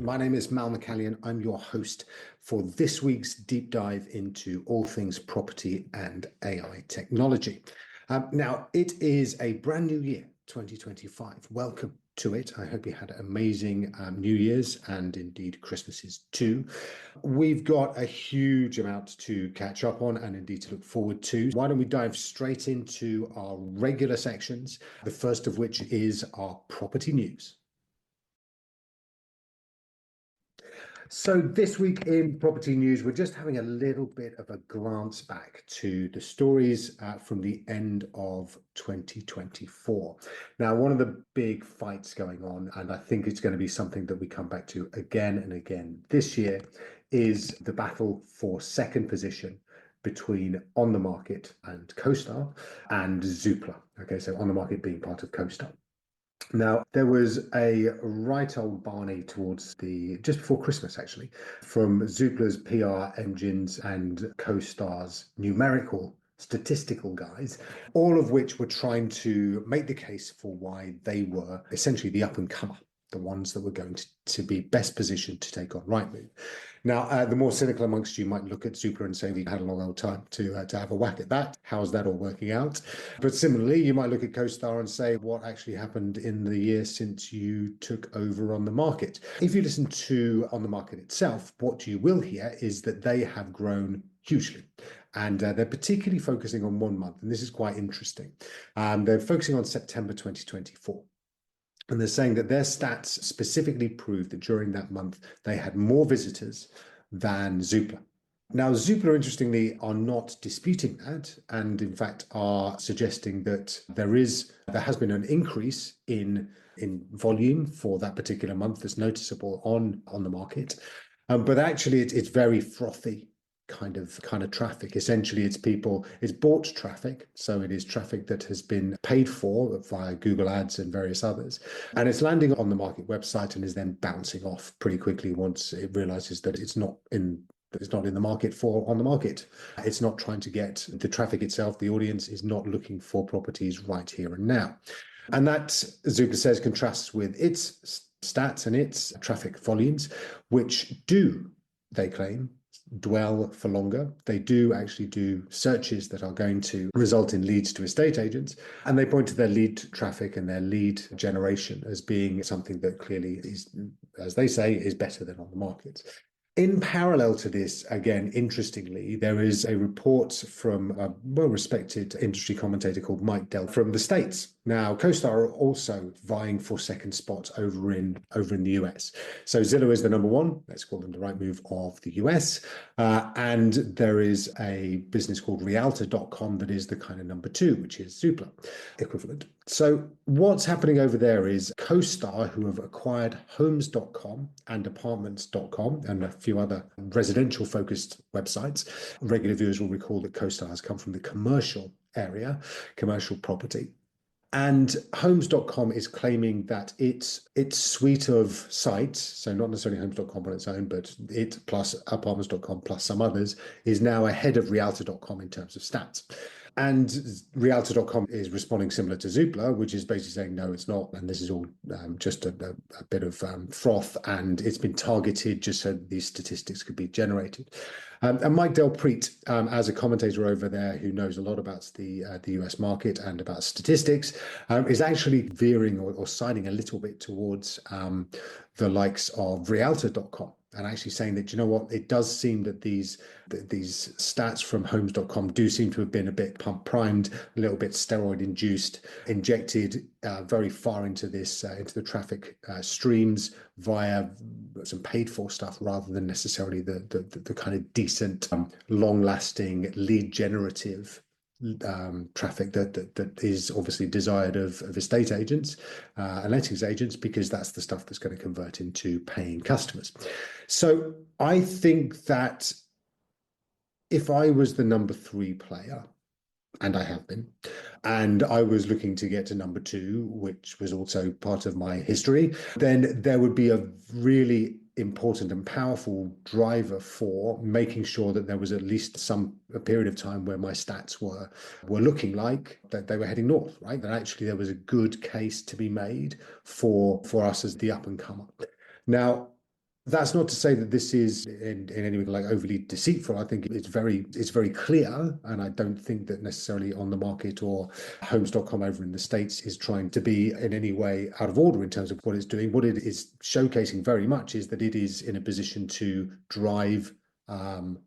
My name is Mal McCallion. I'm your host for this week's deep dive into all things property and AI technology. Now, it is a brand new year, 2025. Welcome to it. I hope you had amazing New Year's and indeed Christmases too. We've got a huge amount to catch up on and indeed to look forward to. Why don't we dive straight into our regular sections, the first of which is our property news. So this week in property news, we're just having a little bit of a glance back to the stories from the end of 2024. Now, one of the big fights going on, and I think it's going to be something that we come back to again and again this year, is the battle for second position between On the Market and CoStar and Zoopla. Okay, so On the Market being part of CoStar. Now, there was a right old Barney towards just before Christmas, actually, from Zoopla's PR engines and CoStar's numerical statistical guys, all of which were trying to make the case for why they were essentially the up and comer, the ones that were going to be best positioned to take on Rightmove. Now, the more cynical amongst you might look at Zoopla and say, we had a long old time to have a whack at that. How's that all working out? But similarly, you might look at CoStar and say, what actually happened in the year since you took over On the Market? If you listen to On the Market itself, what you will hear is that they have grown hugely. And they're particularly focusing on 1 month. And this is quite interesting. They're focusing on September 2024. And they're saying that their stats specifically prove that during that month, they had more visitors than Zoopla. Now, Zoopla, interestingly, are not disputing that, and in fact are suggesting that there has been an increase in volume for that particular month that's noticeable on the market. But actually, it's very frothy kind of traffic. Essentially, it's bought traffic. So it is traffic that has been paid for via Google Ads and various others. And it's landing on the market website and is then bouncing off pretty quickly once it realizes that it's not in the market for On the Market. It's not trying to get the traffic itself. The audience is not looking for properties right here and now. And that, Zoopla says, contrasts with its stats and its traffic volumes, which they claim, dwell for longer. They do actually do searches that are going to result in leads to estate agents, and they point to their lead traffic and their lead generation as being something that clearly is, as they say, is better than On the Market. In parallel to this, again, interestingly, there is a report from a well-respected industry commentator called Mike Dell from the States. Now, CoStar are also vying for second spot over in the US. So Zillow is the number one. Let's call them the Rightmove of the US. And there is a business called Realtor.com that is the kind of number two, which is Zoopla equivalent. So what's happening over there is CoStar, who have acquired Homes.com and Apartments.com and a few other residential focused websites. Regular viewers will recall that CoStar has come from the commercial area, commercial property. And Homes.com is claiming that its suite of sites, so not necessarily Homes.com on its own, but it plus Apartments.com plus some others, is now ahead of Realtor.com in terms of stats. And Realtor.com is responding similar to Zoopla, which is basically saying, no, it's not. And this is all just a bit of froth, and it's been targeted just so these statistics could be generated. And Mike Del Preet, as a commentator over there who knows a lot about the US market and about statistics, is actually veering or siding a little bit towards the likes of Realtor.com. And actually saying that, you know what, it does seem that these stats from Homes.com do seem to have been a bit primed, a little bit steroid induced, injected very far into the traffic streams via some paid for stuff rather than necessarily the kind of decent, long lasting lead generative traffic that is obviously desired of estate agents and lettings agents, because that's the stuff that's going to convert into paying customers. So I think that if I was the number three player, and I have been, and I was looking to get to number two, which was also part of my history, then there would be a really important and powerful driver for making sure that there was at least a period of time where my stats were looking like that they were heading north, right? That actually there was a good case to be made for us as the up and comer. Now, That's not to say that this is in any way like overly deceitful. I think it's very clear, and I don't think that necessarily On the Market or Homes.com over in the States is trying to be in any way out of order in terms of what it's doing. What it is showcasing very much is that it is in a position to drive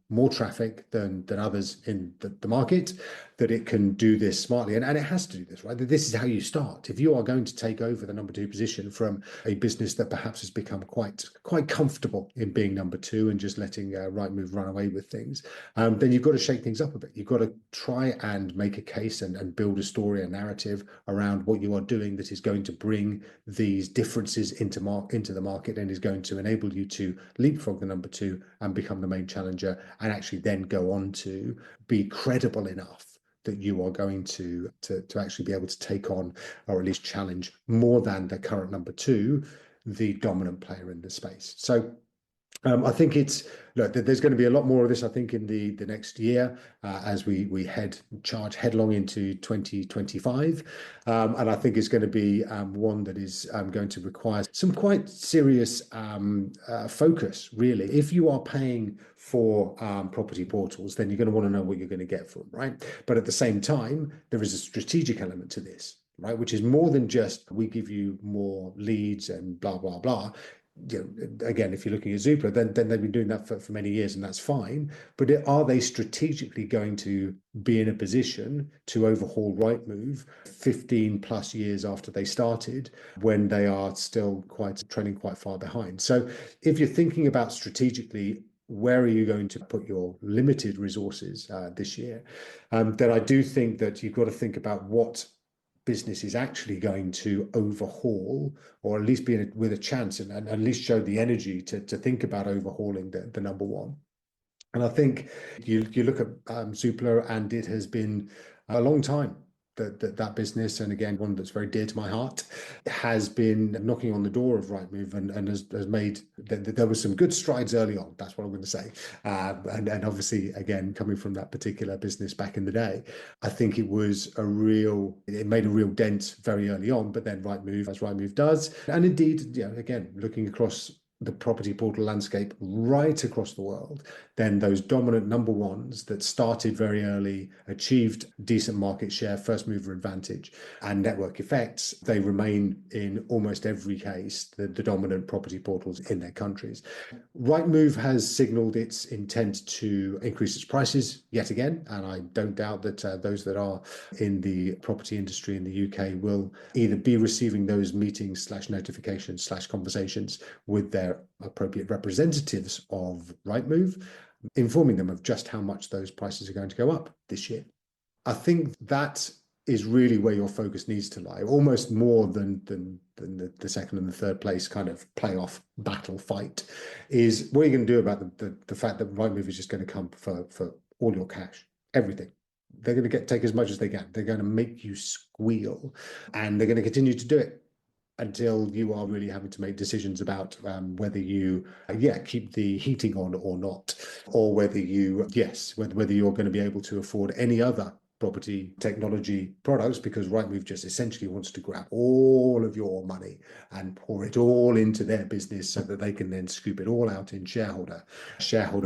more traffic than others in the market, that it can do this smartly. And it has to do this, right? That this is how you start. If you are going to take over the number two position from a business that perhaps has become quite comfortable in being number two and just letting Rightmove run away with things, then you've got to shake things up a bit. You've got to try and make a case and build a story, a narrative around what you are doing that is going to bring these differences into the market and is going to enable you to leapfrog the number two and become the main challenger, and actually then go on to be credible enough that you are going to actually be able to take on, or at least challenge more than the current number two, the dominant player in the space. So I think there's going to be a lot more of this, I think, in the next year as we charge headlong into 2025. And I think it's going to be one that is going to require some quite serious focus, really. If you are paying for property portals, then you're going to want to know what you're going to get for them, right? But at the same time, there is a strategic element to this, right? Which is more than just we give you more leads and blah, blah, blah. Again, if you're looking at Zoopla, then they've been doing that for many years, and that's fine. But are they strategically going to be in a position to overhaul Rightmove 15 plus years after they started, when they are still trending quite far behind? So if you're thinking about strategically, where are you going to put your limited resources this year? Then I do think that you've got to think about what business is actually going to overhaul, or at least be with a chance, and at least show the energy to think about overhauling the number one. And I think you look at Zoopla, and it has been a long time that business, and again, one that's very dear to my heart, has been knocking on the door of Rightmove and has made, there were some good strides early on. That's what I'm going to say. And obviously, again, coming from that particular business back in the day, I think it made a real dent very early on, but then Rightmove, as Rightmove does. And indeed, again, looking across the property portal landscape right across the world, then those dominant number ones that started very early, achieved decent market share, first mover advantage, and network effects, they remain in almost every case the dominant property portals in their countries. Rightmove has signaled its intent to increase its prices yet again, and I don't doubt that those that are in the property industry in the UK will either be receiving those meetings / notifications / conversations with their appropriate representatives of Rightmove, informing them of just how much those prices are going to go up this year. I think that is really where your focus needs to lie, almost more than the second and the third place kind of playoff battle fight, is what are you going to do about the fact that Rightmove is just going to come for all your cash, everything. They're going to take as much as they can. They're going to make you squeal, and they're going to continue to do it until you are really having to make decisions about whether you keep the heating on or not, or whether you're going to be able to afford any other property technology products, because Rightmove just essentially wants to grab all of your money and pour it all into their business so that they can then scoop it all out in shareholder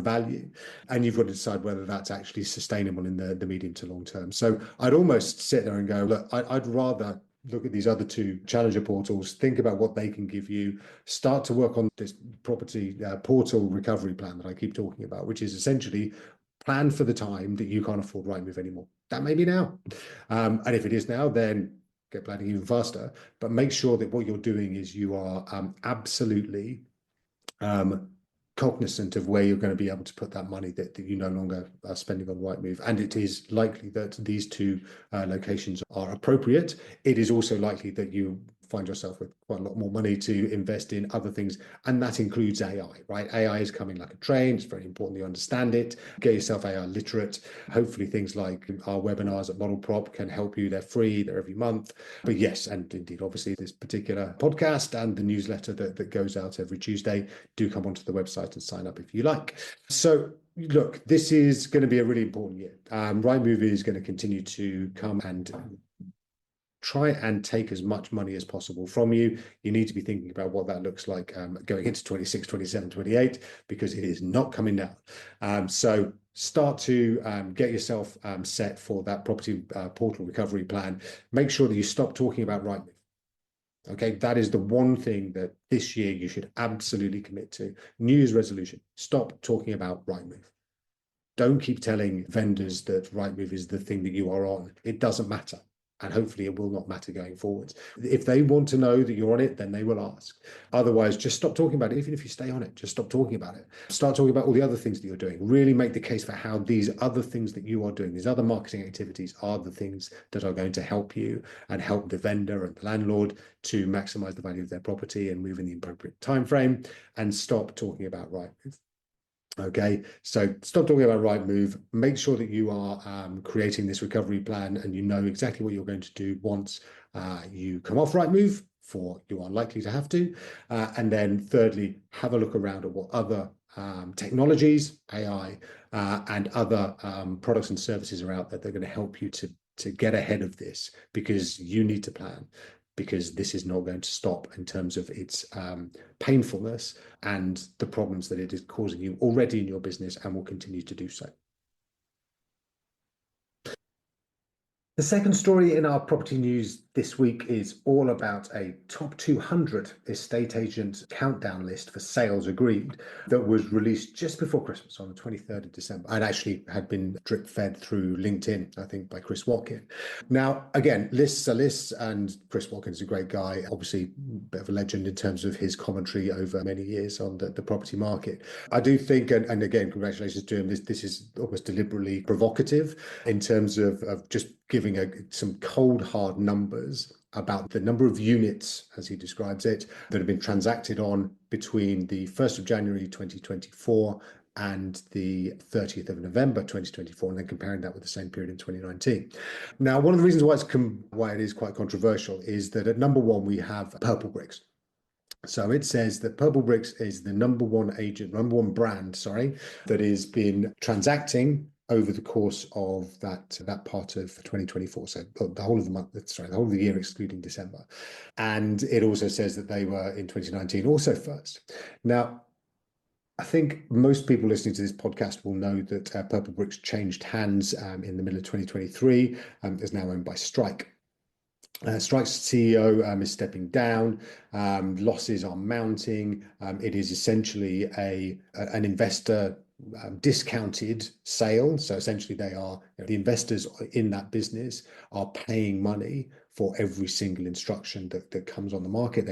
value. And you've got to decide whether that's actually sustainable in the medium to long term. So I'd almost sit there and go, look, I'd rather look at these other two challenger portals, think about what they can give you, start to work on this property portal recovery plan that I keep talking about, which is essentially plan for the time that you can't afford Rightmove anymore. That may be now. And if it is now, then get planning even faster. But make sure that what you're doing is you are absolutely cognizant of where you're going to be able to put that money that you no longer are spending on Rightmove. And it is likely that these two locations are appropriate. It is also likely that you find yourself with quite a lot more money to invest in other things, and that includes AI, right? AI is coming like a train. It's very important you understand it. Get yourself AI literate. Hopefully things like our webinars at Model Prop can help you. They're free, they're every month. But yes, and indeed, obviously this particular podcast and the newsletter that goes out every Tuesday, do come onto the website and sign up if you like. So look, this is going to be a really important year. Rightmove is going to continue to come and try and take as much money as possible from you. You need to be thinking about what that looks like going into 26, 27, 28, because it is not coming down. So start to get yourself set for that property portal recovery plan. Make sure that you stop talking about Rightmove. Okay, that is the one thing that this year you should absolutely commit to. New Year's resolution: stop talking about Rightmove. Don't keep telling vendors that Rightmove is the thing that you are on. It doesn't matter. And hopefully it will not matter going forwards. If they want to know that you're on it, then they will ask. Otherwise, just stop talking about it. Even if you stay on it, just stop talking about it. Start talking about all the other things that you're doing. Really make the case for how these other things that you are doing, these other marketing activities, are the things that are going to help you and help the vendor and the landlord to maximize the value of their property and move in the appropriate time frame, and stop talking about Rightmove. Okay, so stop talking about Rightmove. Make sure that you are creating this recovery plan and you know exactly what you're going to do once you come off Rightmove, for you are likely to have to. And then thirdly, have a look around at what other technologies, AI, and other products and services are out there that are going to help you to get ahead of this, because you need to plan, because this is not going to stop in terms of its painfulness and the problems that it is causing you already in your business and will continue to do so. The second story in our property news this week is all about a top 200 estate agent countdown list for sales agreed that was released just before Christmas on the 23rd of December, and actually had been drip fed through LinkedIn, I think, by Chris Watkin. Now, again, lists are lists, and Chris Watkin is a great guy, obviously a bit of a legend in terms of his commentary over many years on the property market. I do think, and again, congratulations to him, this is almost deliberately provocative in terms of just giving some cold, hard numbers about the number of units, as he describes it, that have been transacted on between the 1st of January 2024 and the 30th of November 2024, and then comparing that with the same period in 2019. Now, one of the reasons why it is quite controversial is that at number one, we have PurpleBricks. So it says that PurpleBricks is the number one brand, that has been transacting over the course of that part of 2024. So the whole of the whole of the year, excluding December. And it also says that they were in 2019 also first. Now, I think most people listening to this podcast will know that PurpleBricks changed hands in the middle of 2023, is now owned by Strike. Strike's CEO is stepping down. Losses are mounting. It is essentially an investor discounted sale. So essentially, the investors in that business are paying money for every single instruction that comes on the market.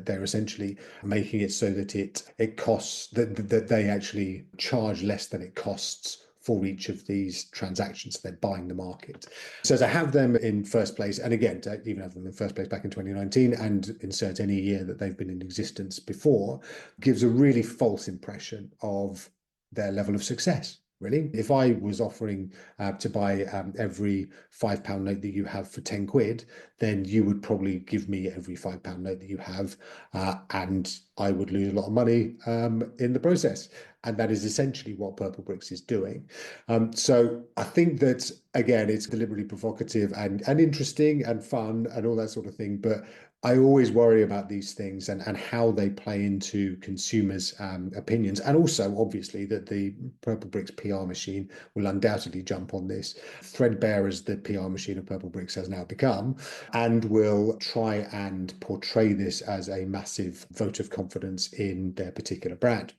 They're essentially making it so that it costs that they actually charge less than it costs for each of these transactions. They're buying the market. So to have them in first place, and again, to even have them in first place back in 2019 and insert any year that they've been in existence before, gives a really false impression of their level of success. Really, if I was offering to buy every £5 note that you have for 10 quid, then you would probably give me every £5 note that you have, and I would lose a lot of money in the process. And that is essentially what PurpleBricks is doing. So I think that, again, it's deliberately provocative and interesting and fun and all that sort of thing. But I always worry about these things and how they play into consumers' opinions. And also, obviously, that the PurpleBricks PR machine will undoubtedly jump on this, threadbare as the PR machine of PurpleBricks has now become, and will try and portray this as a massive vote of confidence in their particular brand.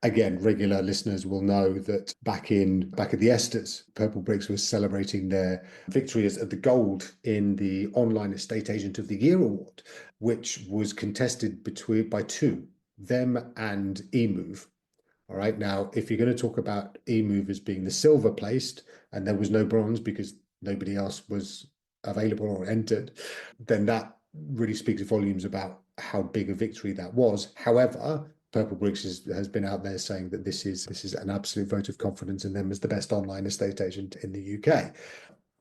Again, regular listeners will know that back at the Esters, PurpleBricks was celebrating their victory as the gold in the Online Estate Agent of the Year award, which was contested by two, them and eMove. All right. Now, if you're going to talk about eMove as being the silver placed, and there was no bronze because nobody else was available or entered, then that really speaks volumes about how big a victory that was. However, PurpleBricks has been out there saying that this is an absolute vote of confidence in them as the best online estate agent in the UK.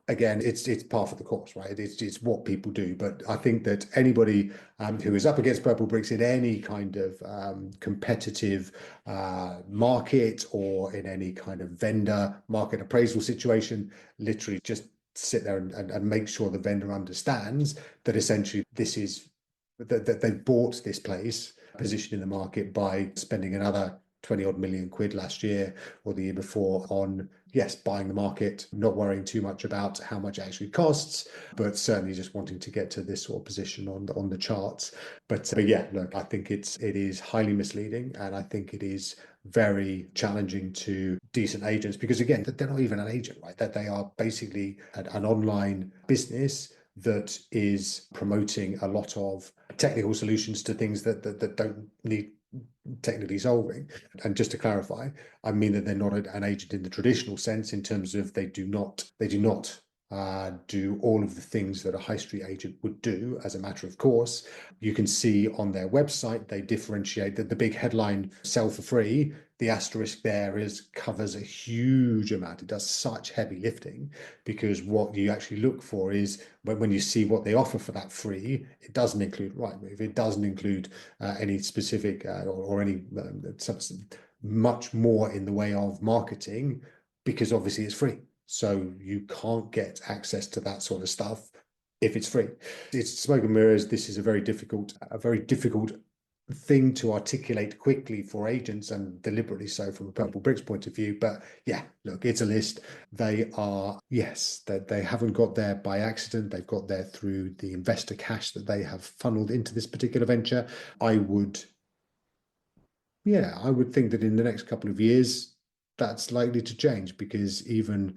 Again, it's par for the course, right? It's what people do. But I think that anybody who is up against PurpleBricks in any kind of competitive market or in any kind of vendor market appraisal situation, literally just sit there and make sure the vendor understands that essentially this is that they bought this place position in the market by spending another 20 odd million quid last year or the year before on, yes, buying the market, not worrying too much about how much it actually costs, but certainly just wanting to get to this sort of position on the charts. But yeah, look, I think it is highly misleading, and I think it is very challenging to decent agents, because again, they're not even an agent, right? That they are basically an online business that is promoting a lot of technical solutions to things that don't need technically solving. And just to clarify, I mean that they're not an agent in the traditional sense, in terms of they do not do all of the things that a high street agent would do as a matter of course. You can see on their website, they differentiate that the big headline, sell for free, the asterisk there covers a huge amount. It does such heavy lifting, because what you actually look for is when you see what they offer for that free, it doesn't include Rightmove, it doesn't include any specific or any much more in the way of marketing, because obviously it's free. So you can't get access to that sort of stuff if it's free. It's smoke and mirrors. This is a very difficult thing to articulate quickly for agents, and deliberately so from a PurpleBricks point of view. But yeah, look, it's a list. They are, yes, they haven't got there by accident. They've got there through the investor cash that they have funneled into this particular venture. I would think that in the next couple of years, that's likely to change, because even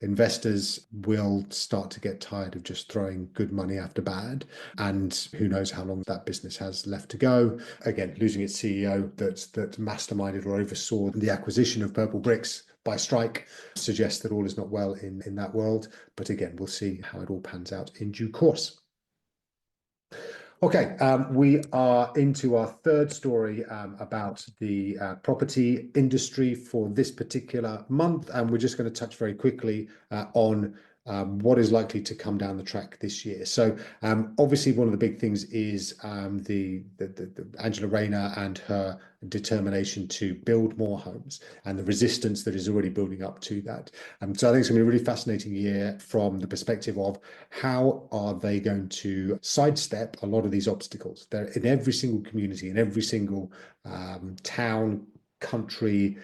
investors will start to get tired of just throwing good money after bad. And who knows how long that business has left to go. Again, losing its CEO that masterminded or oversaw the acquisition of PurpleBricks by Strike suggests that all is not well in that world. But again, we'll see how it all pans out in due course. Okay, we are into our third story about the property industry for this particular month, and we're just going to touch very quickly on what is likely to come down the track this year. So obviously one of the big things is the Angela Rayner and her determination to build more homes, and the resistance that is already building up to that. So I think it's going to be a really fascinating year from the perspective of how are they going to sidestep a lot of these obstacles. They're in every single community, in every single town, county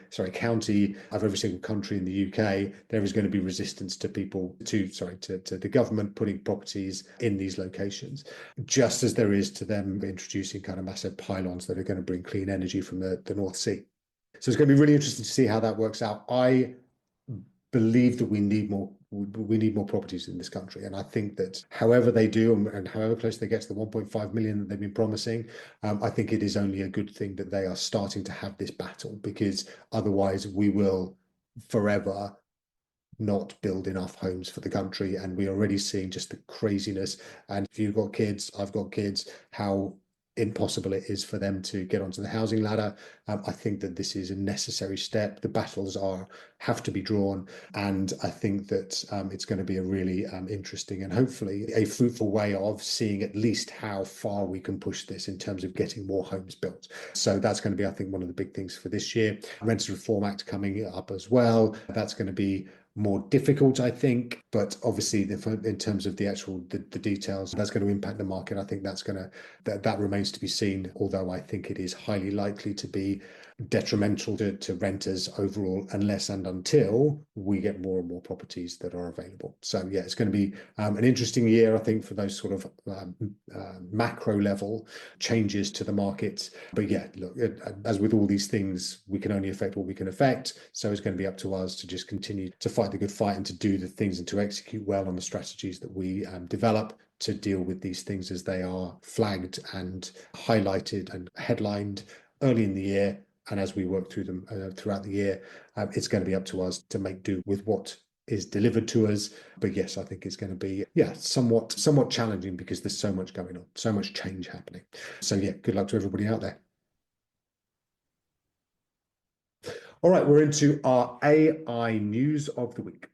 of every single country in the UK, there is going to be resistance to the government putting properties in these locations, just as there is to them introducing kind of massive pylons that are going to bring clean energy from the North Sea. So it's going to be really interesting to see how that works out. I believe that we need more properties in this country, and I think that however they do and however close they get to the 1.5 million that they've been promising, I think it is only a good thing that they are starting to have this battle, because otherwise we will forever not build enough homes for the country. And we're already seeing just the craziness, and if you've got kids, I've got kids, how impossible it is for them to get onto the housing ladder. I think that this is a necessary step. The battles have to be drawn, and I think that it's going to be a really interesting and hopefully a fruitful way of seeing at least how far we can push this in terms of getting more homes built. So that's going to be, I think, one of the big things for this year. Renters Reform Act coming up as well. That's going to be more difficult, I think, but obviously in terms of the details, that's going to impact the market. I think that remains to be seen, although I think it is highly likely to be detrimental to renters overall, unless and until we get more and more properties that are available. So yeah, it's going to be an interesting year, I think, for those sort of macro level changes to the market. But yeah, look, as with all these things, we can only affect what we can affect. So it's going to be up to us to just continue to fight the good fight and to do the things and to execute well on the strategies that we develop to deal with these things as they are flagged and highlighted and headlined early in the year. And as we work through them throughout the year, it's going to be up to us to make do with what is delivered to us. But yes, I think it's going to be, somewhat challenging, because there's so much going on, so much change happening. So yeah, good luck to everybody out there. All right, we're into our AI news of the week.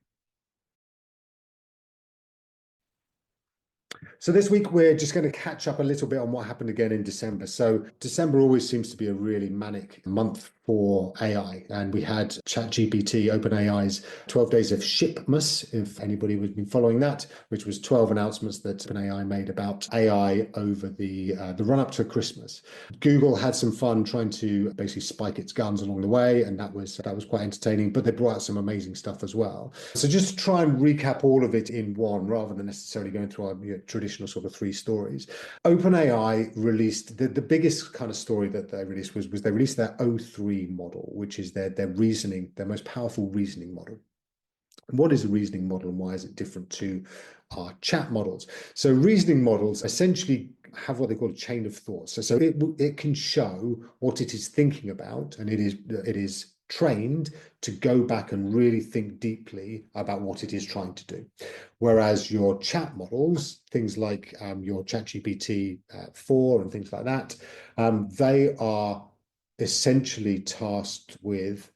So this week, we're just going to catch up a little bit on what happened again in December. So December always seems to be a really manic month for AI. And we had ChatGPT, OpenAI's 12 Days of Shipmas, if anybody has been following that, which was 12 announcements that OpenAI made about AI over the run-up to Christmas. Google had some fun trying to basically spike its guns along the way, and that was quite entertaining, but they brought out some amazing stuff as well. So just to try and recap all of it in one, rather than necessarily going through our traditional sort of 3 stories. OpenAI released the biggest kind of story that they released was they released their O3 model, which is their reasoning, their most powerful reasoning model. What is a reasoning model and why is it different to our chat models? So reasoning models essentially have what they call a chain of thought. So it can show what it is thinking about, and it is trained to go back and really think deeply about what it is trying to do. Whereas your chat models, things like your ChatGPT 4 and things like that, they are essentially tasked with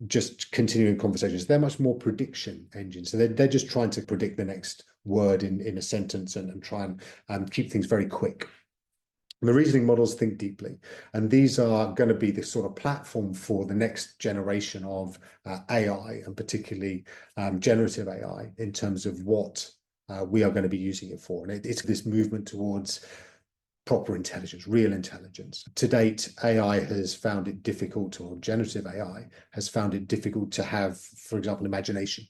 just continuing conversations. They're much more prediction engines. So they're just trying to predict the next word in a sentence and try and keep things very quick. The reasoning models think deeply, and these are going to be the sort of platform for the next generation of AI, and particularly generative AI, in terms of what we are going to be using it for. And it's this movement towards proper intelligence, real intelligence. To date, AI has found it difficult, or generative AI has found it difficult to have, for example, imagination.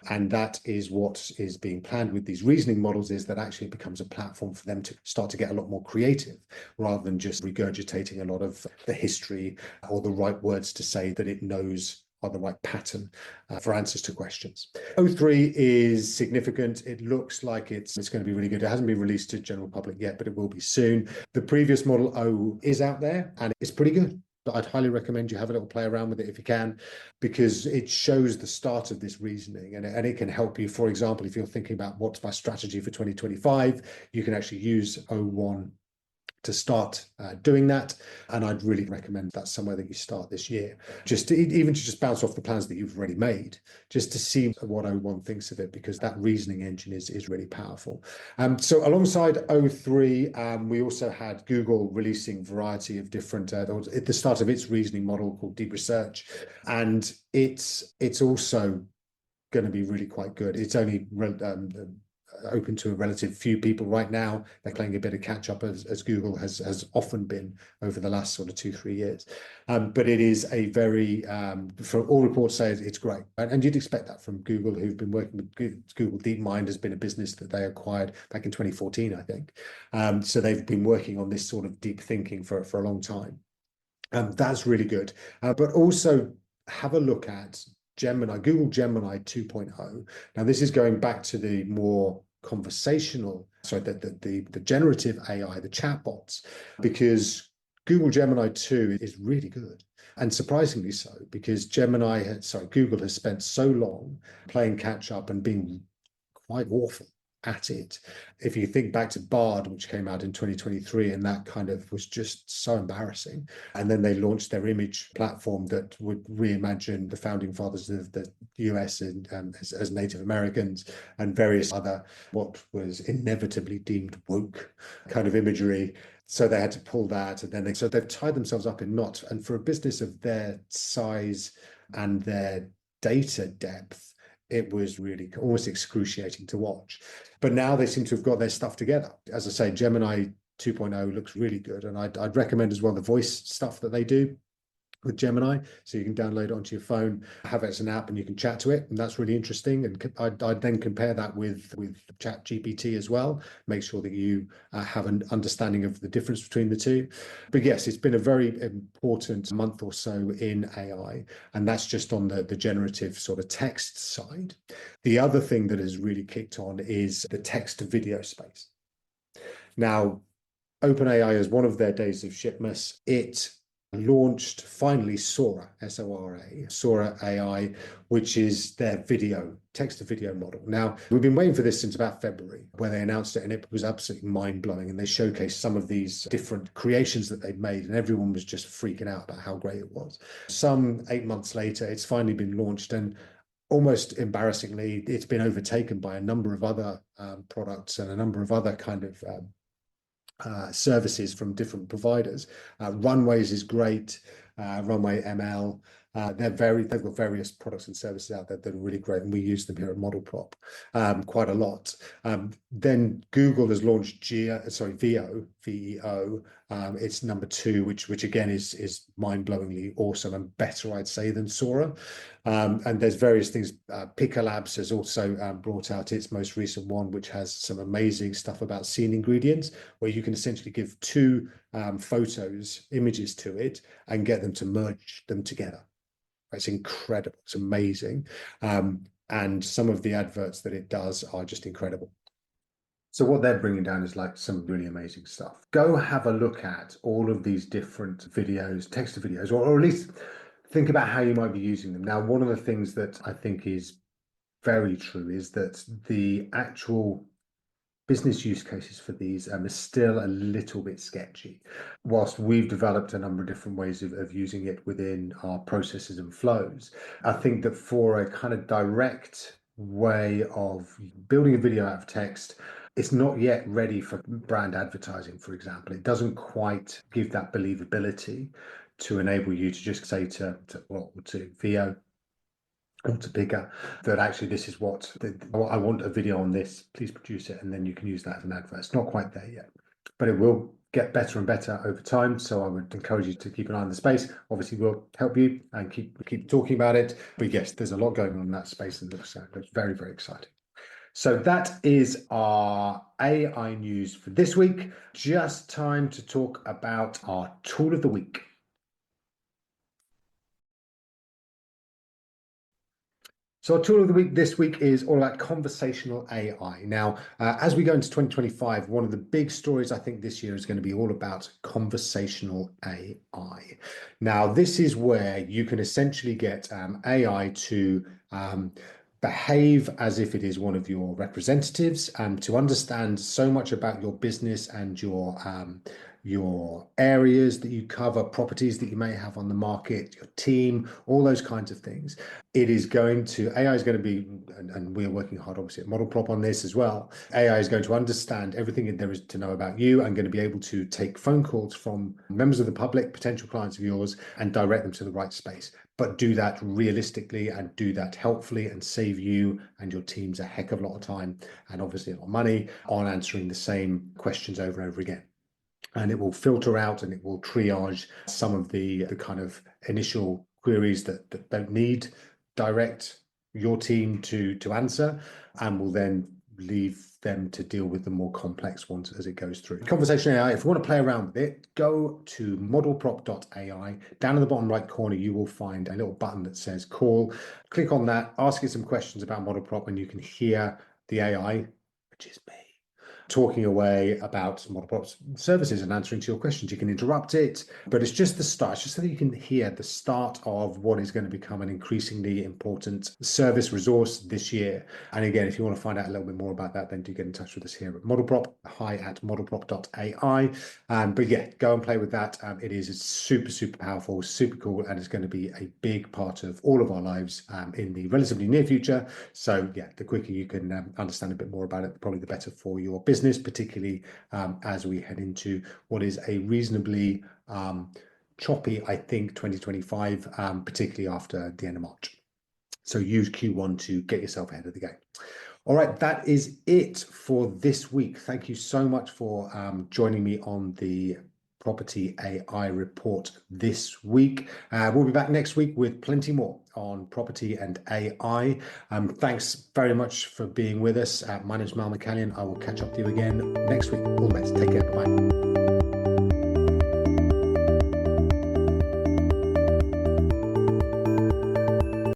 And that is what is being planned with these reasoning models, is that actually it becomes a platform for them to start to get a lot more creative, rather than just regurgitating a lot of the history or the right words to say that it knows are the right pattern for answers to questions. O3 is significant. It looks like it's going to be really good. It hasn't been released to general public yet, but it will be soon. The previous model O is out there and it's pretty good. But I'd highly recommend you have a little play around with it if you can, because it shows the start of this reasoning, and it can help you. For example, if you're thinking about what's my strategy for 2025, you can actually use O1 to start doing that. And I'd really recommend that's somewhere that you start this year, even to just bounce off the plans that you've already made, just to see what O1 thinks of it, because that reasoning engine is really powerful. So alongside O3, we also had Google releasing a variety of different, at the start of its reasoning model called Deep Research, and it's also going to be really quite good. It's only open to a relative few people right now. They're playing a bit of catch up, as Google has often been over the last sort of 2-3 years. But it is a very, for all reports say it's great. And you'd expect that from Google, who've been working with Google. DeepMind has been a business that they acquired back in 2014, I think. So they've been working on this sort of deep thinking for a long time. That's really good. But also have a look at Google Gemini 2.0. Now, this is going back to the more conversational, the generative AI, the chatbots, because Google Gemini 2 is really good. And surprisingly so, because Google has spent so long playing catch up and being quite awful at it. If you think back to Bard, which came out in 2023, and that kind of was just so embarrassing. And then they launched their image platform that would reimagine the founding fathers of the US as Native Americans, and various other what was inevitably deemed woke kind of imagery. So they had to pull that, and then they've tied themselves up in knots. And for a business of their size and their data depth, it was really almost excruciating to watch. But now they seem to have got their stuff together. As I say, Gemini 2.0 looks really good. And I'd recommend as well the voice stuff that they do with Gemini. So you can download it onto your phone, have it as an app, and you can chat to it. And that's really interesting. And I'd then compare that with ChatGPT as well. Make sure that you have an understanding of the difference between the two. But yes, it's been a very important month or so in AI. And that's just on the generative sort of text side. The other thing that has really kicked on is the text to video space. Now, OpenAI, is one of their days of shipmas, it launched finally Sora, Sora AI, which is their text to video model. Now, we've been waiting for this since about February, where they announced it, and it was absolutely mind-blowing. And they showcased some of these different creations that they'd made, and everyone was just freaking out about how great it was. Some 8 months later, it's finally been launched, and almost embarrassingly, it's been overtaken by a number of other products and a number of other kind of services from different providers. Runways is great. Runway ML. They've got various products and services out there that are really great, and we use them here at ModelProp quite a lot. Then Google has launched VEO, VEO. It's number 2, which again is mind-blowingly awesome and better, I'd say, than Sora. And there's various things. Picker Labs has also brought out its most recent one, which has some amazing stuff about scene ingredients, where you can essentially give 2 images to it and get them to merge them together. It's incredible. It's amazing. And some of the adverts that it does are just incredible. So what they're bringing down is like some really amazing stuff. Go have a look at all of these different videos, text to videos, or at least think about how you might be using them. Now, one of the things that I think is very true is that the actual business use cases for these is still a little bit sketchy. Whilst we've developed a number of different ways of using it within our processes and flows, I think that for a kind of direct way of building a video out of text, it's not yet ready for brand advertising, for example. It doesn't quite give that believability to enable you to just say to VO or to Picker that actually this is what I want a video on this, please produce it, and then you can use that as an advert. It's not quite there yet, but it will get better and better over time. So I would encourage you to keep an eye on the space. Obviously, we'll help you and keep talking about it. But yes, there's a lot going on in that space, and it looks very, very exciting. So that is our AI news for this week. Just time to talk about our tool of the week. So our tool of the week this week is all about conversational AI. Now, as we go into 2025, one of the big stories I think this year is going to be all about conversational AI. Now, this is where you can essentially get AI to behave as if it is one of your representatives and to understand so much about your business and your areas that you cover, properties that you may have on the market, your team, all those kinds of things. AI is going to be, and we're working hard obviously at ModelProp on this as well. AI is going to understand everything there is to know about you and going to be able to take phone calls from members of the public, potential clients of yours, and direct them to the right space. But do that realistically and do that helpfully and save you and your teams a heck of a lot of time and obviously a lot of money on answering the same questions over and over again. And it will filter out and it will triage some of the kind of initial queries that don't need direct your team to answer, and will then leave them to deal with the more complex ones as it goes through. Conversational AI, if you want to play around with it, go to modelprop.ai. Down in the bottom right corner, you will find a little button that says call. Click on that, ask it some questions about ModelProp, and you can hear the AI, which is me, talking away about ModelProp's services and answering to your questions. You can interrupt it, but it's just the start. It's just so that you can hear the start of what is going to become an increasingly important service resource this year. And again, if you want to find out a little bit more about that, then do get in touch with us here at ModelProp, hi@modelprop.ai. But yeah, go and play with that. It's super, super powerful, super cool, and it's going to be a big part of all of our lives in the relatively near future. So yeah, the quicker you can understand a bit more about it, probably the better for your business, particularly as we head into what is a reasonably choppy, I think, 2025, particularly after the end of March. So use Q1 to get yourself ahead of the game. All right, that is it for this week. Thank you so much for joining me on the Property AI report this week. We'll be back next week with plenty more on property and AI. Thanks very much for being with us. My name is Mal McCallion. I will catch up with you again next week. All the best. Take care. Bye-bye.